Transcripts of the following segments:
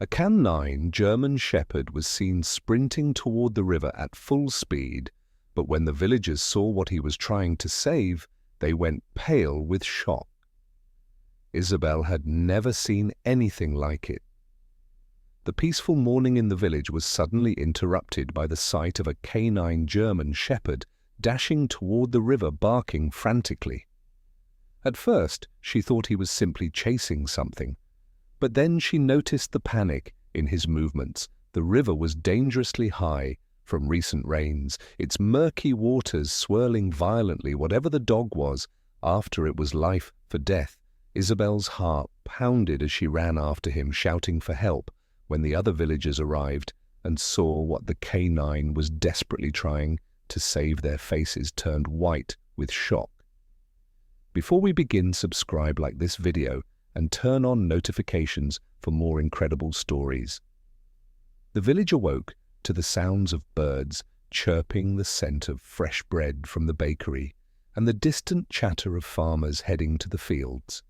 A canine German shepherd was seen sprinting toward the river at full speed, but when the villagers saw what he was trying to save, they went pale with shock. Isabel had never seen anything like it. The peaceful morning in the village was suddenly interrupted by the sight of a canine German shepherd dashing toward the river, barking frantically. At first, she thought he was simply chasing something, but then she noticed the panic in his movements. The river was dangerously high from recent rains, its murky waters swirling violently. Whatever the dog was, after it was life for death. Isabel's heart pounded as she ran after him, shouting for help. When the other villagers arrived and saw what the canine was desperately trying to save, their faces turned white with shock. Before we begin, subscribe, like this video, and turn on notifications for more incredible stories. The village awoke to the sounds of birds chirping, the scent of fresh bread from the bakery, and the distant chatter of farmers heading to the fields.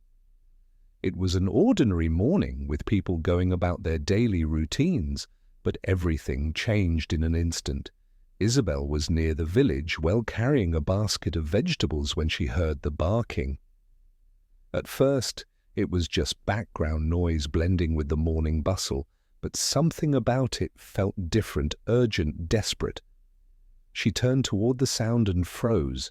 It was an ordinary morning with people going about their daily routines, but everything changed in an instant. Isabel was near the village, carrying a basket of vegetables, when she heard the barking. At first, it was just background noise blending with the morning bustle, but something about it felt different, urgent, desperate. She turned toward the sound and froze.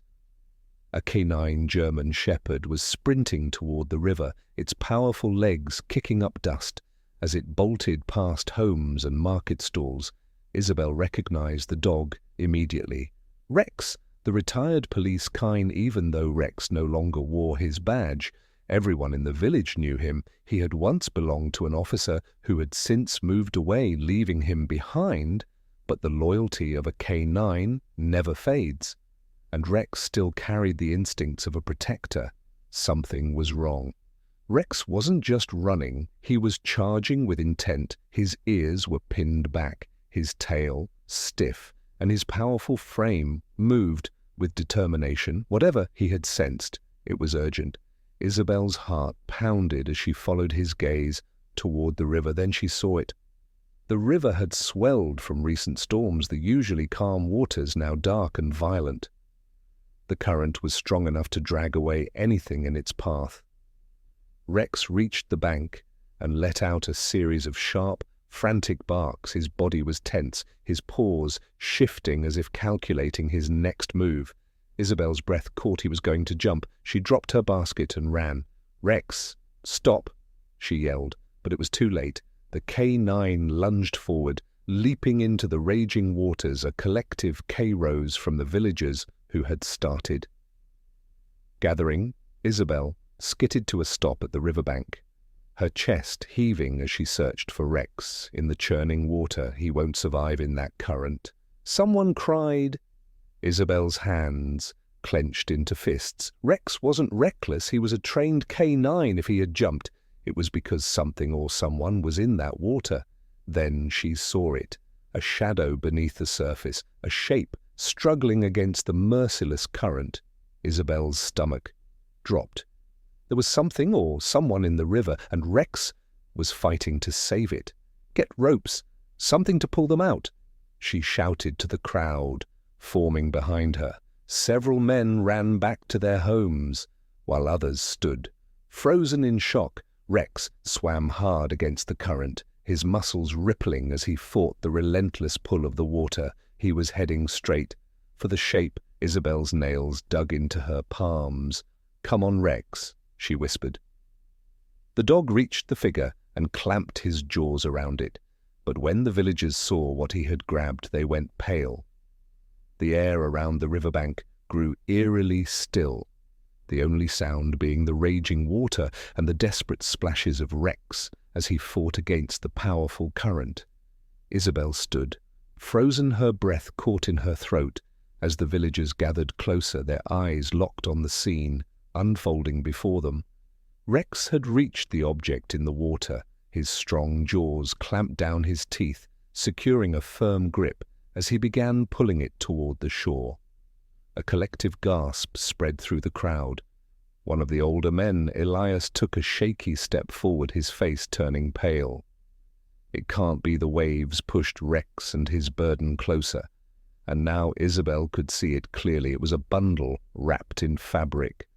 A canine German shepherd was sprinting toward the river, its powerful legs kicking up dust as it bolted past homes and market stalls. Isabel recognized the dog immediately. Rex, the retired police kine. Even though Rex no longer wore his badge, everyone in the village knew him. He had once belonged to an officer who had since moved away, leaving him behind, but the loyalty of a canine never fades, and Rex still carried the instincts of a protector. Something was wrong. Rex wasn't just running, he was charging with intent. His ears were pinned back, his tail stiff, and his powerful frame moved with determination. Whatever he had sensed, it was urgent. Isabel's heart pounded as she followed his gaze toward the river. Then she saw it. The river had swelled from recent storms, the usually calm waters now dark and violent. The current was strong enough to drag away anything in its path. Rex reached the bank and let out a series of sharp, frantic barks. His body was tense, his paws shifting as if calculating his next move. Isabel's breath caught. He was going to jump. She dropped her basket and ran. "Rex, stop!" she yelled, but it was too late. The canine lunged forward, leaping into the raging waters. A collective K rose from the villagers who had started. Gathering, Isabel skittered to a stop at the riverbank, her chest heaving as she searched for Rex in the churning water. "He won't survive in that current," someone cried. Isabel's hands clenched into fists. Rex wasn't reckless, he was a trained canine. If he had jumped, it was because something or someone was in that water. Then she saw it, a shadow beneath the surface, a shape struggling against the merciless current. Isabel's stomach dropped. There was something or someone in the river, and Rex was fighting to save it. "Get ropes, something to pull them out," she shouted to the crowd forming behind her. Several men ran back to their homes, while others stood, frozen in shock. Rex swam hard against the current, his muscles rippling as he fought the relentless pull of the water. He was heading straight for the shape. Isabel's nails dug into her palms. "Come on, Rex," she whispered. The dog reached the figure and clamped his jaws around it, but when the villagers saw what he had grabbed, they went pale. The air around the riverbank grew eerily still, the only sound being the raging water and the desperate splashes of Rex as he fought against the powerful current. Isabel stood, frozen, her breath caught in her throat. As the villagers gathered closer, their eyes locked on the scene unfolding before them. Rex had reached the object in the water, his strong jaws clamped down, his teeth securing a firm grip as he began pulling it toward the shore. A collective gasp spread through the crowd. One of the older men, Elias, took a shaky step forward, his face turning pale. It can't be the waves pushed Rex and his burden closer. And now Isabel could see it clearly. It was a bundle wrapped in fabric.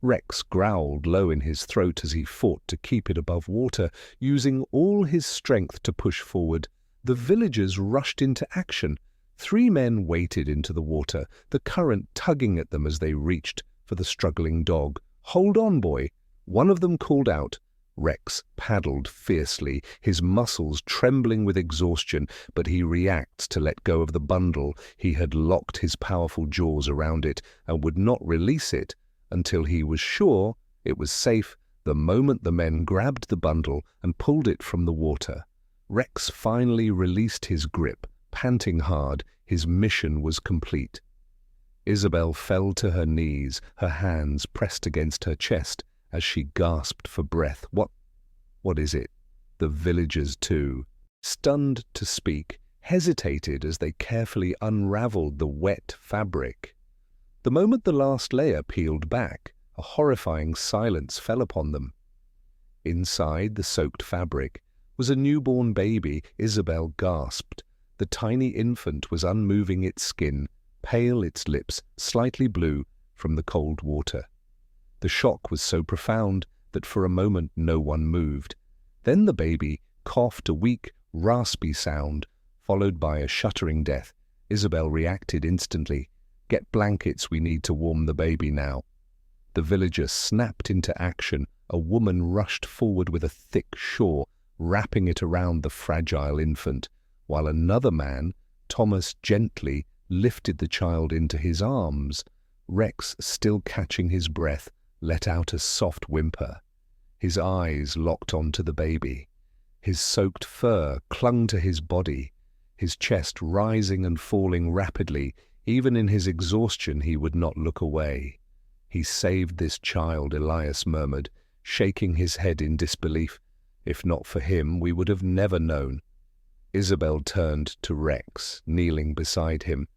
Rex growled low in his throat as he fought to keep it above water, using all his strength to push forward. The villagers rushed into action. 3 men waded into the water, the current tugging at them as they reached for the struggling dog. "Hold on, boy," one of them called out. Rex paddled fiercely, his muscles trembling with exhaustion, but he reacts to let go of the bundle. He had locked his powerful jaws around it and would not release it until he was sure it was safe. The moment the men grabbed the bundle and pulled it from the water, Rex finally released his grip, panting hard. His mission was complete. Isabel fell to her knees, her hands pressed against her chest as she gasped for breath. What is it? The villagers, too, stunned to speak, hesitated as they carefully unraveled the wet fabric. The moment the last layer peeled back, a horrifying silence fell upon them. Inside the soaked fabric was a newborn baby. Isabel gasped. The tiny infant was unmoving, its skin pale, its lips slightly blue from the cold water. The shock was so profound that for a moment no one moved. Then the baby coughed a weak, raspy sound, followed by a shuddering death. Isabel reacted instantly. "Get blankets, we need to warm the baby now." The villager snapped into action. A woman rushed forward with a thick shawl, wrapping it around the fragile infant, while another man, Thomas, gently lifted the child into his arms. Rex, still catching his breath, let out a soft whimper. His eyes locked onto the baby. His soaked fur clung to his body, his chest rising and falling rapidly. Even in his exhaustion, he would not look away. "He saved this child," Elias murmured, shaking his head in disbelief. "If not for him, we would have never known." Isabel turned to Rex, kneeling beside him.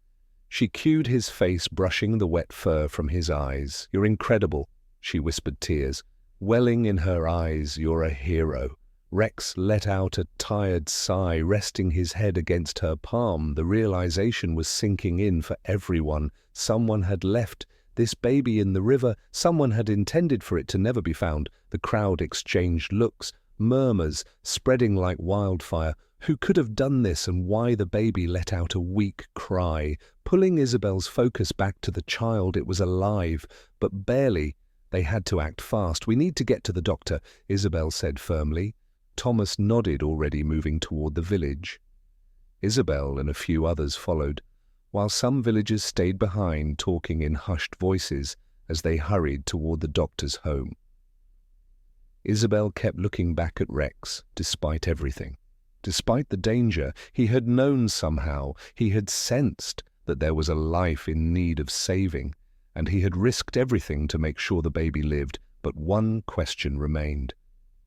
She cued his face, brushing the wet fur from his eyes. "You're incredible," she whispered, tears welling in her eyes. "You're a hero." Rex let out a tired sigh, resting his head against her palm. The realization was sinking in for everyone. Someone had left this baby in the river. Someone had intended for it to never be found. The crowd exchanged looks, murmurs spreading like wildfire. Who could have done this, and why? The baby let out a weak cry, pulling Isabel's focus back to the child. It was alive, but barely. They had to act fast. "We need to get to the doctor," Isabel said firmly. Thomas nodded, already moving toward the village. Isabel and a few others followed, while some villagers stayed behind, talking in hushed voices as they hurried toward the doctor's home. Isabel kept looking back at Rex, despite everything. Despite the danger, he had known somehow, he had sensed that there was a life in need of saving, and he had risked everything to make sure the baby lived. But one question remained.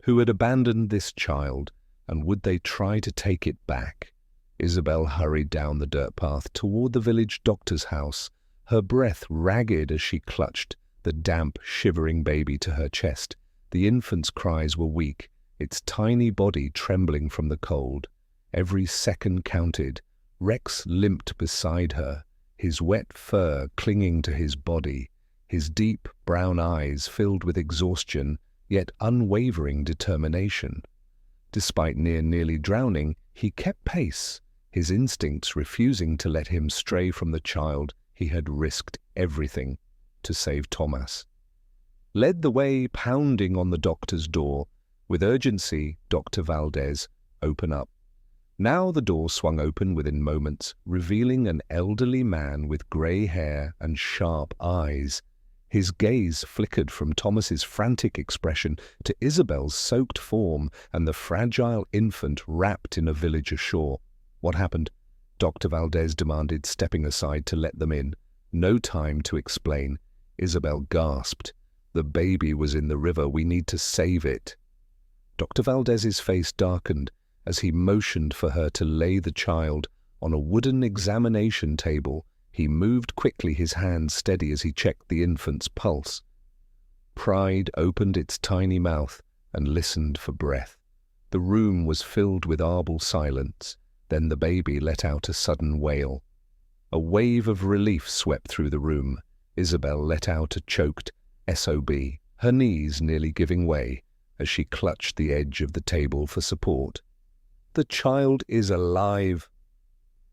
Who had abandoned this child, and would they try to take it back? Isabel hurried down the dirt path toward the village doctor's house, her breath ragged as she clutched the damp, shivering baby to her chest. The infant's cries were weak, its tiny body trembling from the cold. Every second counted. Rex limped beside her, his wet fur clinging to his body, his deep brown eyes filled with exhaustion, yet unwavering determination. Despite nearly drowning, he kept pace, his instincts refusing to let him stray from the child he had risked everything to save Thomas. Led the way, pounding on the doctor's door. With urgency, Dr. Valdez, "Open up." Now the door swung open within moments, revealing an elderly man with grey hair and sharp eyes. His gaze flickered from Thomas's frantic expression to Isabel's soaked form and the fragile infant wrapped in a village ashore. "What happened?" Dr. Valdez demanded, stepping aside to let them in. No time to explain. Isabel gasped. "The baby was in the river. We need to save it." Dr. Valdez's face darkened as he motioned for her to lay the child on a wooden examination table. He moved quickly, his hands steady as he checked the infant's pulse. Pride opened its tiny mouth and listened for breath. The room was filled with arble silence. Then the baby let out a sudden wail. A wave of relief swept through the room. Isabel let out a choked SOB, her knees nearly giving way as she clutched the edge of the table for support. "The child is alive,"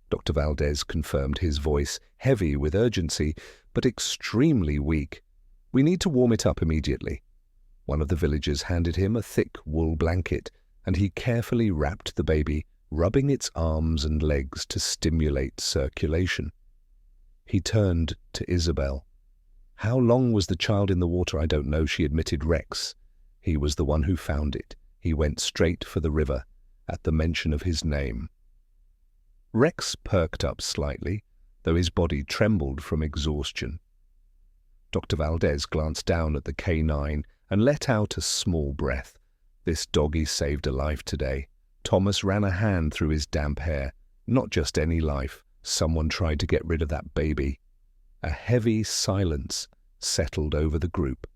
Dr. Valdez confirmed, his voice heavy with urgency, but extremely weak. "We need to warm it up immediately." One of the villagers handed him a thick wool blanket, and he carefully wrapped the baby, rubbing its arms and legs to stimulate circulation. He turned to Isabel. "How long was the child in the water?" "I don't know," she admitted. "Rex. He was the one who found it. He went straight for the river at the mention of his name." Rex perked up slightly, though his body trembled from exhaustion. Dr. Valdez glanced down at the canine and let out a small breath. This doggy saved a life today. Thomas ran a hand through his damp hair. Not just any life. Someone tried to get rid of that baby. A heavy silence settled over the group.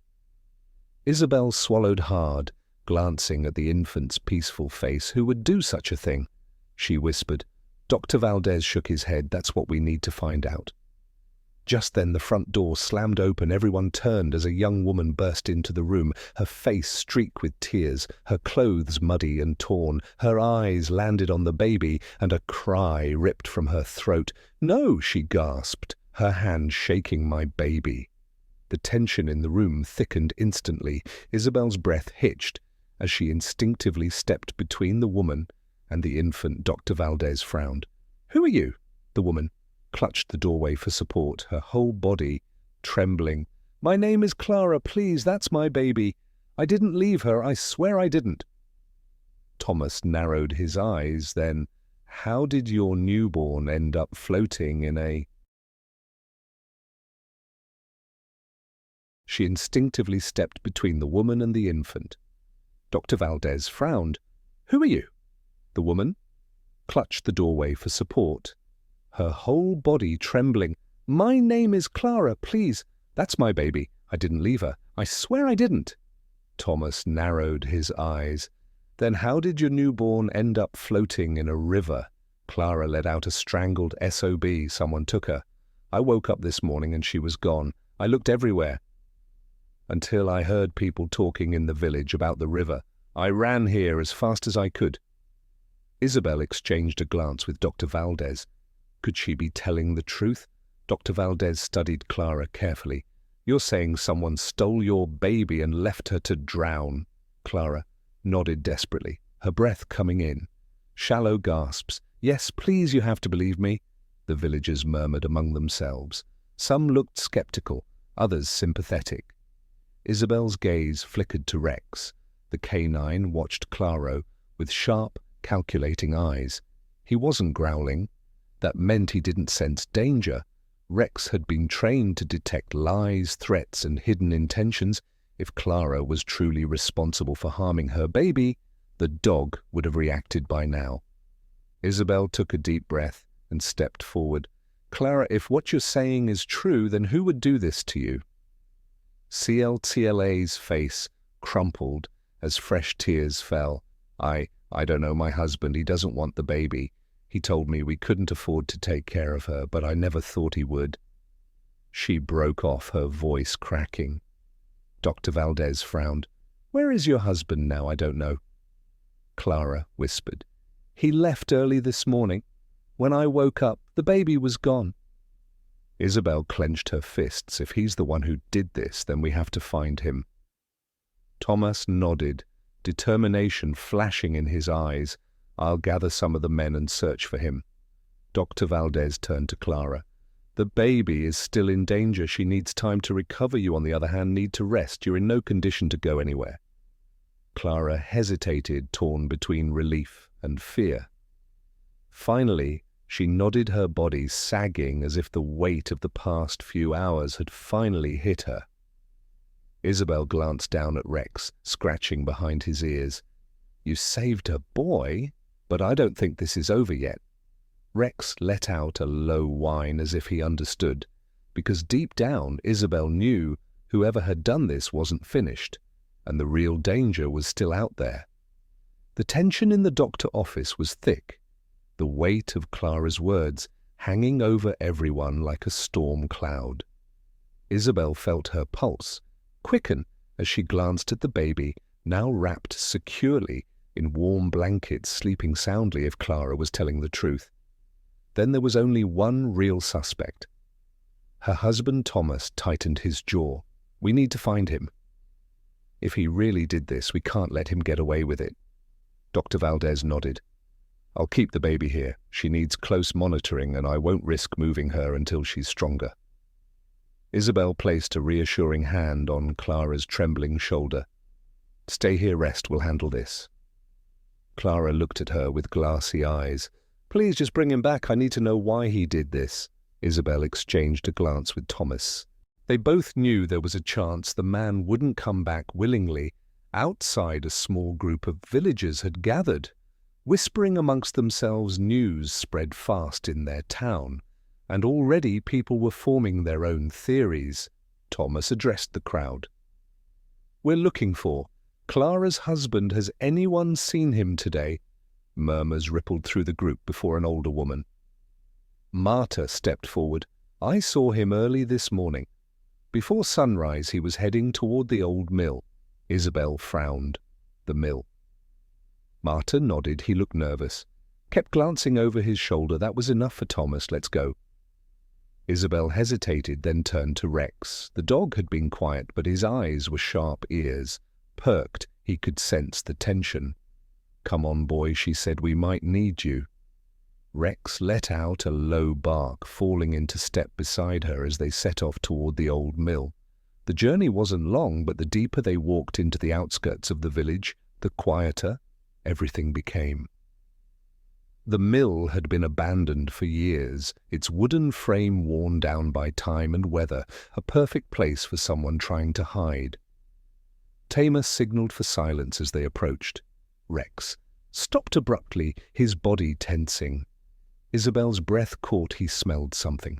Isabel swallowed hard, glancing at the infant's peaceful face. "Who would do such a thing?" she whispered. Dr. Valdez shook his head. "That's what we need to find out." Just then the front door slammed open. Everyone turned as a young woman burst into the room, her face streaked with tears, her clothes muddy and torn. Her eyes landed on the baby, and a cry ripped from her throat. "No!" she gasped, her hand shaking. "My baby." The tension in the room thickened instantly. Isabel's breath hitched as she instinctively stepped between the woman and the infant. Dr. Valdez frowned. "Who are you?" The woman clutched the doorway for support, her whole body trembling. "My name is Clara, please, that's my baby. I didn't leave her, I swear I didn't." Thomas narrowed his eyes, then, "How did your newborn end up floating in a—" She instinctively stepped between the woman and the infant. Dr. Valdez frowned. "Who are you?" The woman clutched the doorway for support, her whole body trembling. "My name is Clara, please. That's my baby. I didn't leave her. I swear I didn't." Thomas narrowed his eyes. "Then how did your newborn end up floating in a river?" Clara let out a strangled SOB. "Someone took her. I woke up this morning and she was gone. I looked everywhere until I heard people talking in the village about the river. I ran here as fast as I could." Isabel exchanged a glance with Dr. Valdez. Could she be telling the truth? Dr. Valdez studied Clara carefully. "You're saying someone stole your baby and left her to drown?" Clara nodded desperately, her breath coming in. Shallow gasps. "Yes, please, you have to believe me," the villagers murmured among themselves. Some looked skeptical, others sympathetic. Isabel's gaze flickered to Rex. The canine watched Clara with sharp, calculating eyes. He wasn't growling. That meant he didn't sense danger. Rex had been trained to detect lies, threats, and hidden intentions. If Clara was truly responsible for harming her baby, the dog would have reacted by now. Isabel took a deep breath and stepped forward. "Clara, if what you're saying is true, then who would do this to you?" CLTLA's face crumpled as fresh tears fell. I don't know, my husband. He doesn't want the baby. He told me we couldn't afford to take care of her, but I never thought he would." She broke off, her voice cracking. Dr. Valdez frowned. "Where is your husband now?" "I don't know." Clara whispered. "He left early this morning. When I woke up, the baby was gone." Isabel clenched her fists. "If he's the one who did this, then we have to find him." Thomas nodded, determination flashing in his eyes. "I'll gather some of the men and search for him." Dr. Valdez turned to Clara. "The baby is still in danger. She needs time to recover. You, on the other hand, need to rest. You're in no condition to go anywhere." Clara hesitated, torn between relief and fear. Finally, she nodded, her body sagging as if the weight of the past few hours had finally hit her. Isabel glanced down at Rex, scratching behind his ears. "You saved a boy? But I don't think this is over yet." Rex let out a low whine as if he understood, because deep down Isabel knew whoever had done this wasn't finished, and the real danger was still out there. The tension in the doctor office was thick, the weight of Clara's words hanging over everyone like a storm cloud. Isabel felt her pulse quicken as she glanced at the baby, now wrapped securely in warm blankets, sleeping soundly if Clara was telling the truth. Then there was only one real suspect. Her husband Thomas tightened his jaw. We need to find him. If he really did this, we can't let him get away with it. Dr. Valdez nodded. I'll keep the baby here. She needs close monitoring, and I won't risk moving her until she's stronger. Isabel placed a reassuring hand on Clara's trembling shoulder. Stay here, rest, we'll handle this. Clara looked at her with glassy eyes. Please just bring him back. I need to know why he did this. Isabel exchanged a glance with Thomas. They both knew there was a chance the man wouldn't come back willingly. Outside, a small group of villagers had gathered. Whispering amongst themselves, news spread fast in their town, and already people were forming their own theories. Thomas addressed the crowd. We're looking for Clara's husband. Has anyone seen him today? Murmurs rippled through the group before an older woman. Marta stepped forward. I saw him early this morning. Before sunrise, he was heading toward the old mill. Isabel frowned. The mill. Marta nodded. He looked nervous. Kept glancing over his shoulder. That was enough for Thomas. Let's go. Isabel hesitated, then turned to Rex. The dog had been quiet, but his eyes were sharp ears. Perked, he could sense the tension. Come on, boy, she said. We might need you. Rex let out a low bark, falling into step beside her as they set off toward the old mill. The journey wasn't long, but the deeper they walked into the outskirts of the village, the quieter everything became. The mill had been abandoned for years, its wooden frame worn down by time and weather, a perfect place for someone trying to hide. Tamer signaled for silence as they approached. Rex stopped abruptly, his body tensing. Isabel's breath caught. He smelled something.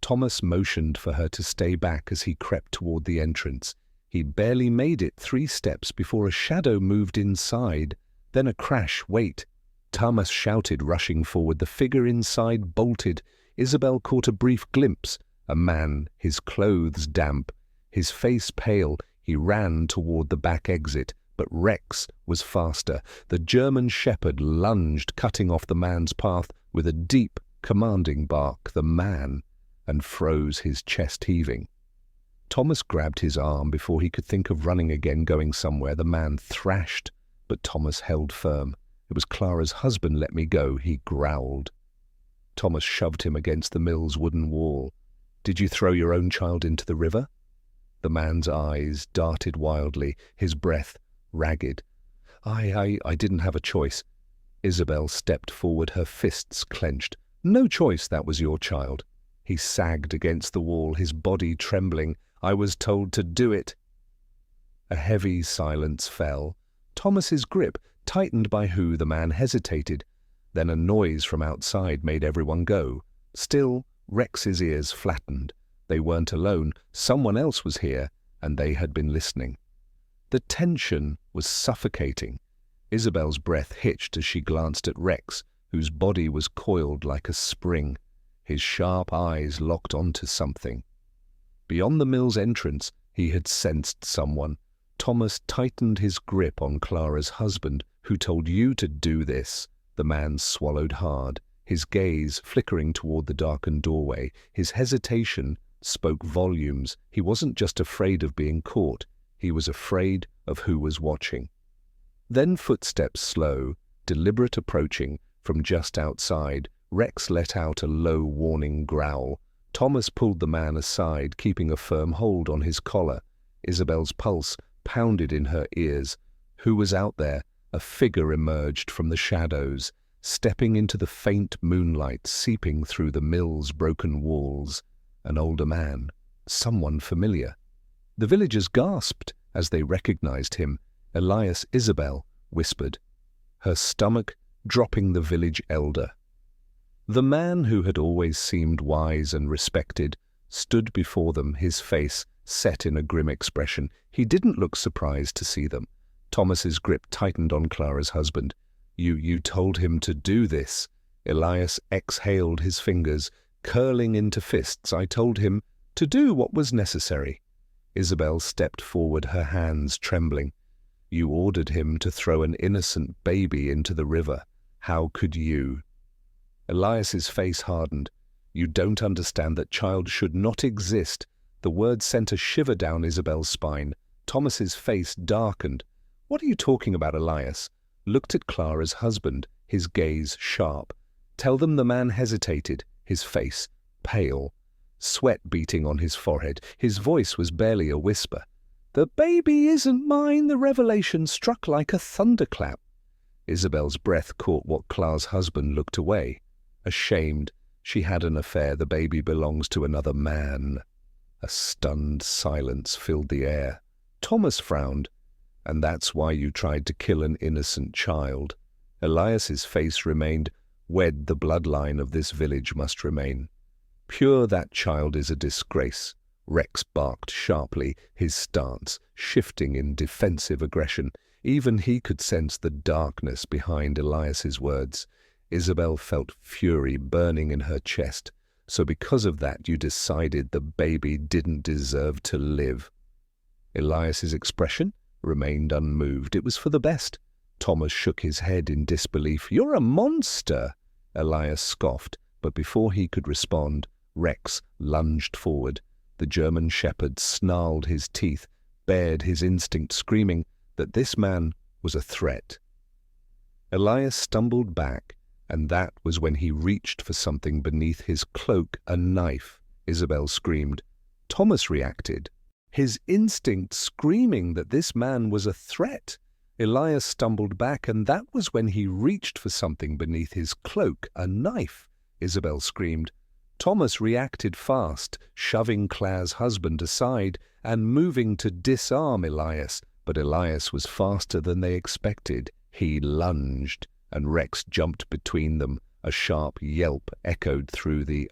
Thomas motioned for her to stay back as he crept toward the entrance. He barely made it 3 steps before a shadow moved inside, then a crash. Wait! Thomas shouted, rushing forward. The figure inside bolted. Isabel caught a brief glimpse. A man, his clothes damp, his face pale. He ran toward the back exit, but Rex was faster. The German shepherd lunged, cutting off the man's path with a deep, commanding bark. The man, and froze, his chest heaving. Thomas grabbed his arm before he could think of running again, going somewhere. The man thrashed, but Thomas held firm. It was Clara's husband. Let me go, he growled. Thomas shoved him against the mill's wooden wall. Did you throw your own child into the river? The man's eyes darted wildly, his breath ragged. I didn't have a choice. Isabel stepped forward, her fists clenched. No choice, that was your child. He sagged against the wall, his body trembling. I was told to do it. A heavy silence fell. Thomas's grip tightened by who the man hesitated. Then a noise from outside made everyone go. Still, Rex's ears flattened. They weren't alone. Someone else was here, and they had been listening. The tension was suffocating. Isabel's breath hitched as she glanced at Rex, whose body was coiled like a spring. His sharp eyes locked onto something. Beyond the mill's entrance, he had sensed someone. Thomas tightened his grip on Clara's husband. Who told you to do this? The man swallowed hard, his gaze flickering toward the darkened doorway. His hesitation spoke volumes. He wasn't just afraid of being caught. He was afraid of who was watching. Then footsteps, slow, deliberate, approaching from just outside. Rex let out a low, warning growl. Thomas pulled the man aside, keeping a firm hold on his collar. Isabel's pulse pounded in her ears. Who was out there? A figure emerged from the shadows, stepping into the faint moonlight seeping through the mill's broken walls. An older man, someone familiar. The villagers gasped as they recognized him. Elias. Isabel whispered, her stomach dropping. The village elder. The man who had always seemed wise and respected stood before them, his face set in a grim expression. He didn't look surprised to see them. Thomas's grip tightened on Clara's husband. You told him to do this. Elias exhaled his fingers, curling into fists. I told him to do what was necessary. Isabel stepped forward, her hands trembling. You ordered him to throw an innocent baby into the river. How could you? Elias's face hardened. You don't understand that child should not exist. The word sent a shiver down Isabel's spine. Thomas's face darkened. What are you talking about, Elias? Looked at Clara's husband, his gaze sharp. Tell them the man hesitated, his face pale, sweat beating on his forehead. His voice was barely a whisper. The baby isn't mine. The revelation struck like a thunderclap. Isabel's breath caught what Clara's husband looked away. Ashamed, she had an affair. The baby belongs to another man. A stunned silence filled the air. Thomas frowned. And that's why you tried to kill an innocent child. Elias's face remained. Wed, the bloodline of this village must remain. Pure, that child is a disgrace. Rex barked sharply, his stance shifting in defensive aggression. Even he could sense the darkness behind Elias's words. Isabel felt fury burning in her chest. So because of that, you decided the baby didn't deserve to live. Elias's expression remained unmoved. It was for the best. Thomas shook his head in disbelief. You're a monster! Elias scoffed, but before he could respond, Rex lunged forward. The German shepherd snarled his teeth, bared his instinct, screaming that this man was a threat. Elias stumbled back, and that was when he reached for something beneath his cloak, a knife. Isabel screamed. Thomas reacted, his instinct screaming that this man was a threat. Elias stumbled back, and that was when he reached for something beneath his cloak, a knife. Isabel screamed. Thomas reacted fast, shoving Clara's husband aside and moving to disarm Elias, but Elias was faster than they expected. He lunged, and Rex jumped between them. A sharp yelp echoed through the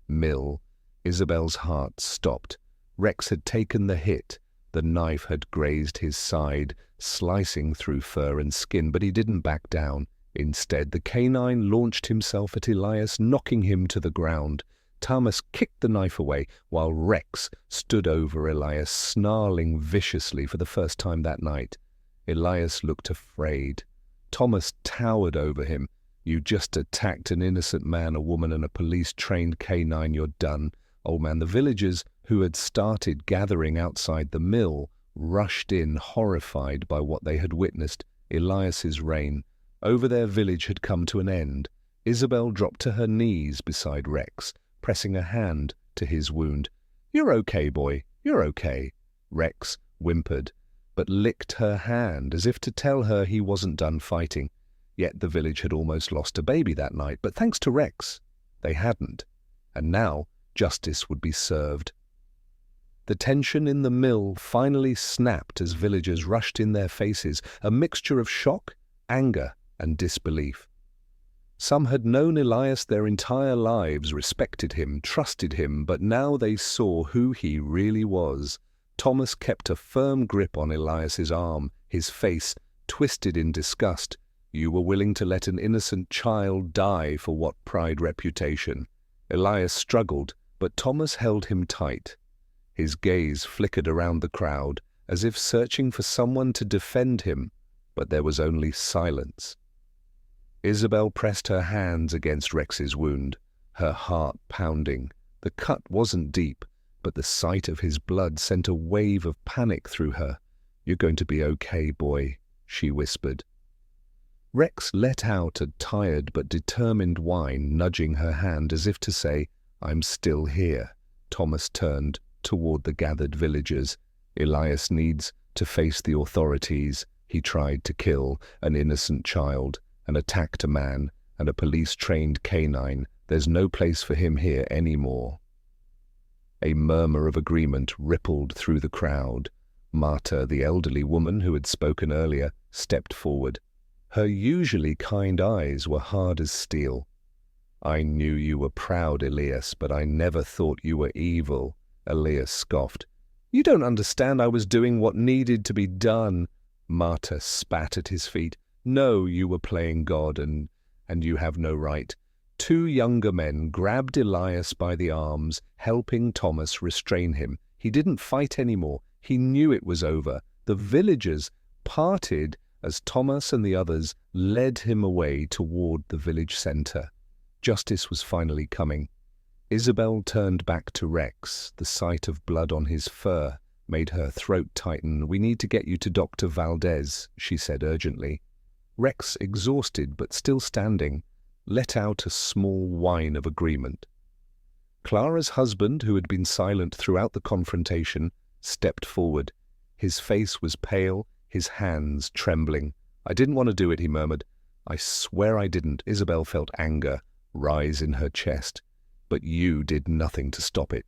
mill. Isabel's heart stopped. Rex had taken the hit. The knife had grazed his side, slicing through fur and skin, but he didn't back down. Instead, the canine launched himself at Elias, knocking him to the ground. Thomas kicked the knife away, while Rex stood over Elias, snarling viciously for the first time that night. Elias looked afraid. Thomas towered over him. You just attacked an innocent man, a woman, and a police-trained canine. You're done. Old man, the villagers who had started gathering outside the mill rushed in, horrified by what they had witnessed. Elias's reign over their village had come to an end. Isabel dropped to her knees beside Rex, pressing a hand to his wound. You're okay, boy. You're okay. Rex whimpered, but licked her hand as if to tell her he wasn't done fighting. Yet the village had almost lost a baby that night, but thanks to Rex, they hadn't. And now justice would be served. The tension in the mill finally snapped as villagers rushed in, their faces a mixture of shock, anger, and disbelief. Some had known Elias their entire lives, respected him, trusted him, but now they saw who he really was. Thomas kept a firm grip on Elias's arm, his face twisted in disgust. You were willing to let an innocent child die for what? Pride, reputation? Elias struggled, but Thomas held him tight. His gaze flickered around the crowd, as if searching for someone to defend him, but there was only silence. Isabel pressed her hands against Rex's wound, her heart pounding. The cut wasn't deep, but the sight of his blood sent a wave of panic through her. You're going to be okay, boy, she whispered. Rex let out a tired but determined whine, nudging her hand as if to say, I'm still here. Thomas turned toward the gathered villagers. Elias needs to face the authorities. He tried to kill an innocent child and attacked a man and a police-trained canine. There's no place for him here anymore. A murmur of agreement rippled through the crowd. Marta, the elderly woman who had spoken earlier, stepped forward. Her usually kind eyes were hard as steel. I knew you were proud, Elias, but I never thought you were evil. Elias scoffed. You don't understand. I was doing what needed to be done. Marta spat at his feet. "No, you were playing God, and you have no right." Two younger men grabbed Elias by the arms, helping Thomas restrain him. He didn't fight anymore. He knew it was over. The villagers parted as Thomas and the others led him away toward the village center. Justice was finally coming. Isabel turned back to Rex. The sight of blood on his fur made her throat tighten. "We need to get you to Dr. Valdez," she said urgently. Rex, exhausted but still standing, let out a small whine of agreement. Clara's husband, who had been silent throughout the confrontation, stepped forward. His face was pale, his hands trembling. "I didn't want to do it," he murmured. "I swear I didn't." Isabel felt anger rise in her chest. "But you did nothing to stop it."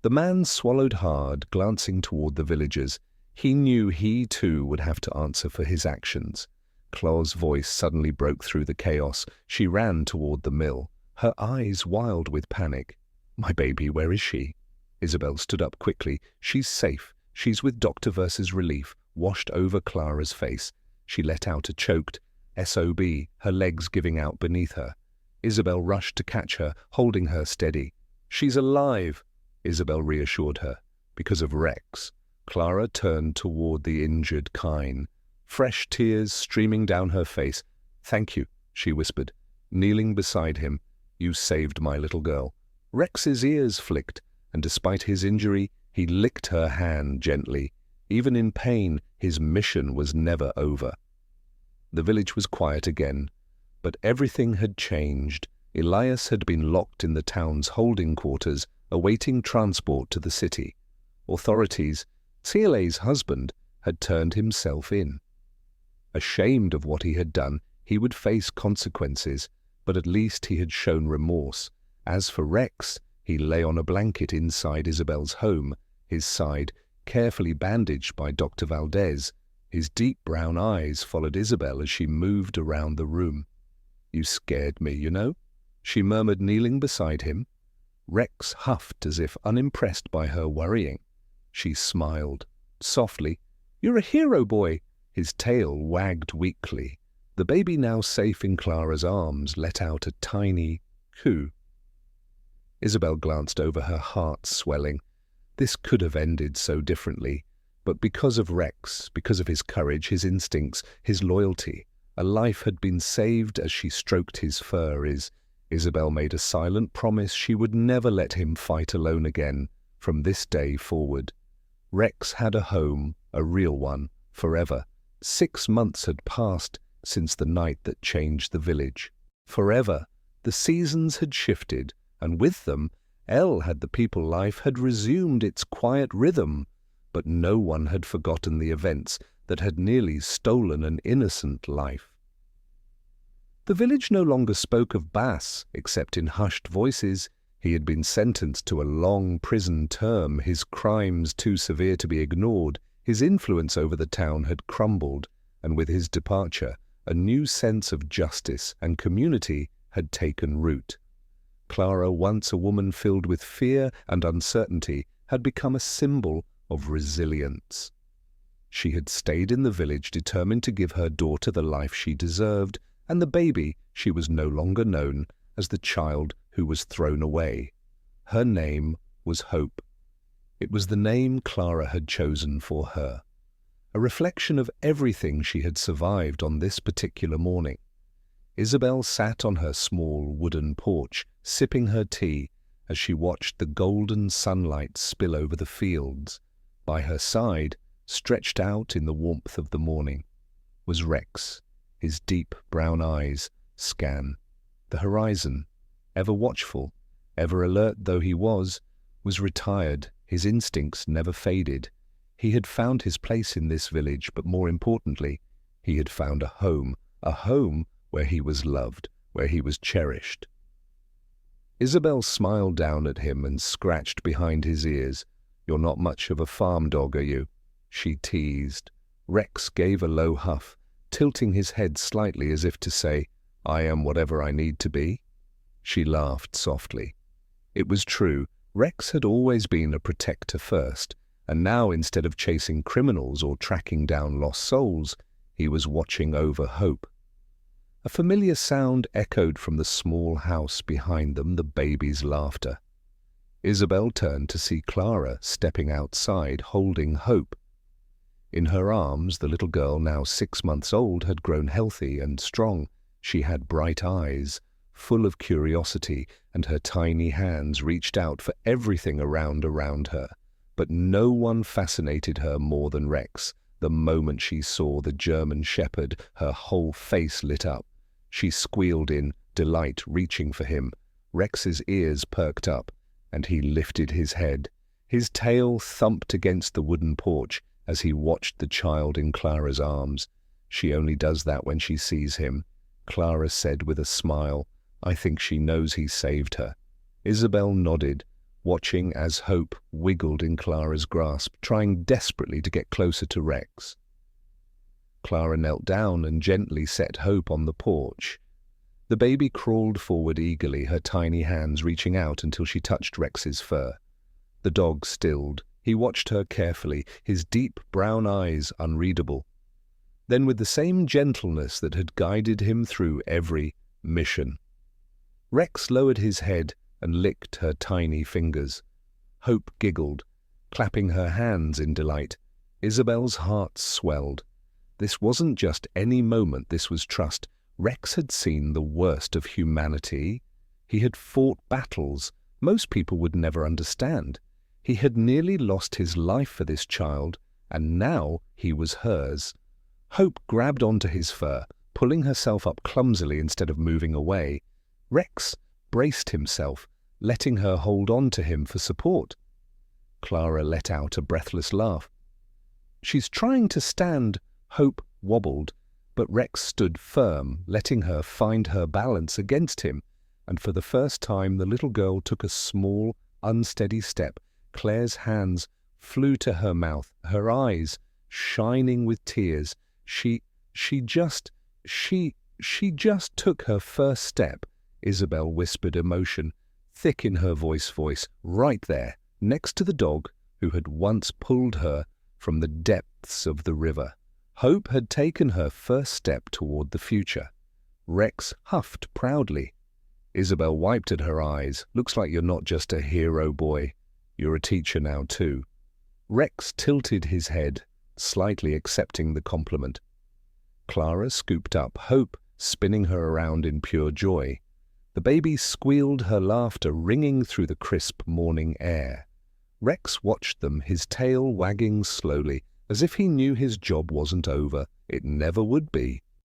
The man swallowed hard, glancing toward the villagers. He knew he too would have to answer for his actions. Claude's voice suddenly broke through the chaos. She ran toward the mill, her eyes wild with panic. "My baby, where is she?" Isabel stood up quickly. "She's safe. She's with Dr. Versus Relief," washed over Clara's face. She let out a choked SOB, her legs giving out beneath her. Isabel rushed to catch her, holding her steady. "She's alive," Isabel reassured her. Because of Rex, Clara turned toward the injured kine, fresh tears streaming down her face. "Thank you," she whispered, kneeling beside him. "You saved my little girl." Rex's ears flicked, and despite his injury, he licked her hand gently. Even in pain, his mission was never over. The village was quiet again, but everything had changed. Elias had been locked in the town's holding quarters, awaiting transport to the city. Authorities, CLA's husband, had turned himself in. Ashamed of what he had done, he would face consequences, but at least he had shown remorse. As for Rex, he lay on a blanket inside Isabel's home, his side carefully bandaged by Dr. Valdez. His deep brown eyes followed Isabel as she moved around the room. "You scared me, you know," she murmured, kneeling beside him. Rex huffed as if unimpressed by her worrying. She smiled softly. "You're a hero, boy." His tail wagged weakly. The baby, now safe in Clara's arms, let out a tiny coo. Isabel glanced over, her heart swelling. This could have ended so differently, but because of Rex, because of his courage, his instincts, his loyalty, a life had been saved as she stroked his fur. Isabel made a silent promise she would never let him fight alone again from this day forward. Rex had a home, a real one, forever. 6 months had passed since the night that changed the village. Forever, the seasons had shifted, and with them, the people life had resumed its quiet rhythm, but no one had forgotten the events that had nearly stolen an innocent life. The village no longer spoke of Bass, except in hushed voices. He had been sentenced to a long prison term, his crimes too severe to be ignored. His influence over the town had crumbled, and with his departure, a new sense of justice and community had taken root. Clara, once a woman filled with fear and uncertainty, had become a symbol of resilience. She had stayed in the village, determined to give her daughter the life she deserved, and the baby she was no longer known as the child who was thrown away. Her name was Hope. It was the name Clara had chosen for her, a reflection of everything she had survived on this particular morning. Isabel sat on her small wooden porch, sipping her tea as she watched the golden sunlight spill over the fields. By her side, stretched out in the warmth of the morning, was Rex. His deep brown eyes scan the horizon. Ever watchful, ever alert though he was retired. His instincts never faded. He had found his place in this village, but more importantly, he had found a home where he was loved, where he was cherished. Isabel smiled down at him and scratched behind his ears. "You're not much of a farm dog, are you?" she teased. Rex gave a low huff, tilting his head slightly as if to say, "I am whatever I need to be." She laughed softly. It was true, Rex had always been a protector first, And now, instead of chasing criminals or tracking down lost souls, he was watching over Hope. A familiar sound echoed from the small house behind them, the baby's laughter. Isabel turned to see Clara stepping outside, holding Hope. In her arms, the little girl, now 6 months old, had grown healthy and strong. She had bright eyes, full of curiosity, and her tiny hands reached out for everything around her. But no one fascinated her more than Rex. The moment she saw the German shepherd, her whole face lit up. She squealed in delight, reaching for him. Rex's ears perked up, and he lifted his head. His tail thumped against the wooden porch as he watched the child in Clara's arms. She only does that when she sees him, Clara said with a smile. I think she knows he saved her. Isabel nodded, watching as Hope wiggled in Clara's grasp, trying desperately to get closer to Rex. Clara knelt down and gently set Hope on the porch. The baby crawled forward eagerly, her tiny hands reaching out until she touched Rex's fur. The dog stilled. He watched her carefully, his deep brown eyes unreadable. Then, with the same gentleness that had guided him through every mission, Rex lowered his head and licked her tiny fingers. Hope giggled, clapping her hands in delight. Isabel's heart swelled. This wasn't just any moment, this was trust. Rex had seen the worst of humanity. He had fought battles most people would never understand. He had nearly lost his life for this child, and now he was hers. Hope grabbed onto his fur, pulling herself up clumsily instead of moving away. Rex braced himself, letting her hold on to him for support. Clara let out a breathless laugh. She's trying to stand. Hope wobbled, but Rex stood firm, letting her find her balance against him, and for the first time the little girl took a small, unsteady step. Claire's hands flew to her mouth, her eyes shining with tears. She just took her first step, Isabel whispered, emotion thick in her voice, right there, next to the dog who had once pulled her from the depths of the river. Hope had taken her first step toward the future. Rex huffed proudly. Isabel wiped at her eyes. Looks like you're not just a hero boy. You're a teacher now, too. Rex tilted his head, slightly accepting the compliment. Clara scooped up Hope, spinning her around in pure joy. The baby squealed, her laughter ringing through the crisp morning air. Rex watched them, his tail wagging slowly, as if he knew his job wasn't over. It never would be.